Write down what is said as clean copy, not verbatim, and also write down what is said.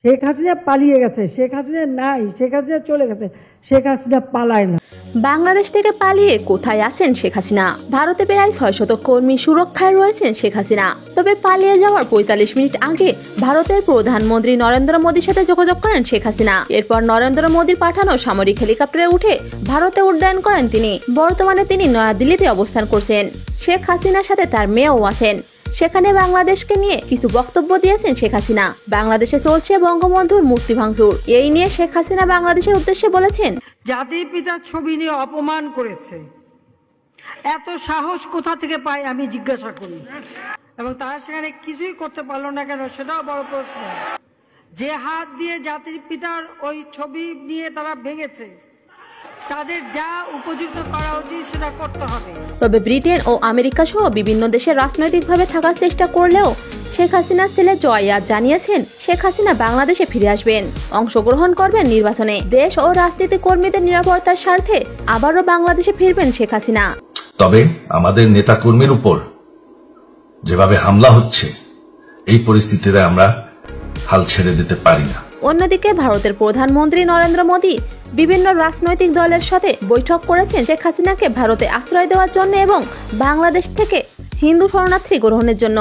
শেখ হাসিনা পালিয়ে গেছে, শেখ হাসিনা নাই, শেখ হাসিনা চলে গেছে, শেখ হাসিনা পালায় না। বাংলাদেশ থেকে পালিয়ে কোথায় আছেন শেখ হাসিনা? ভারতে প্রায় 600 কর্মী সুরক্ষায় রয়েছেন শেখ হাসিনা। তবে পালিয়ে যাওয়ার 45 মিনিট আগে ভারতের প্রধানমন্ত্রী নরেন্দ্র মোদীর সাথে যোগাযোগ করেন শেখ হাসিনা। এরপর নরেন্দ্র মোদীর পাঠানো সামরিক হেলিকপ্টারে উঠে ভারতে উড্ডয়ন করেন তিনি। বর্তমানে তিনি নয়াদিল্লিতে অবস্থান করছেন। শেখ হাসিনার সাথে তার মেয়েও আছেন। সেখানে বাংলাদেশকে নিয়ে কিছু বক্তব্য দিয়েছেন শেখ হাসিনা। বাংলাদেশে চলছে বঙ্গবন্ধুর মূর্তি ভাঙচুর। এই নিয়ে শেখ হাসিনা বাংলাদেশের উদ্দেশ্যে বলেছেন, জাতির পিতার ছবি নিয়ে অপমান করেছে, এত সাহস কোথা থেকে পায় আমি জিজ্ঞাসা করি। এবং তারা সেখানে কিছুই করতে পারলো না কেন, সেটাও বড় প্রশ্ন। যে হাত দিয়ে জাতির পিতার ওই ছবি নিয়ে তারা ভেঙেছে, তাদের যা উপযুক্ত করা উচিত সেটা করতে হবে। তবে ব্রিটেন ও আমেরিকা সহ বিভিন্ন দেশে রাজনৈতিকভাবে থাকার চেষ্টা করলেও শেখ হাসিনার ছেলে জয়াদ জানিয়েছেন শেখ হাসিনা বাংলাদেশে ফিরে আসবেন, অংশগ্রহণ করবেন নির্বাচনে। দেশ ও রাজনীতি কর্মীদের নিরাপত্তার স্বার্থে আবারও বাংলাদেশে ফিরবেন শেখ হাসিনা। তবে আমাদের নেতাকর্মীর উপর যেভাবে হামলা হচ্ছে, এই পরিস্থিতিতে আমরা হাল ছেড়ে দিতে পারি না। অন্যদিকে ভারতের প্রধানমন্ত্রী নরেন্দ্র মোদী বিভিন্ন রাজনৈতিক দলের সাথে বৈঠক করেছেন শেখ হাসিনাকে ভারতে আশ্রয় দেওয়ার জন্য এবং বাংলাদেশ থেকে হিন্দু শরণার্থী গ্রহণের জন্য।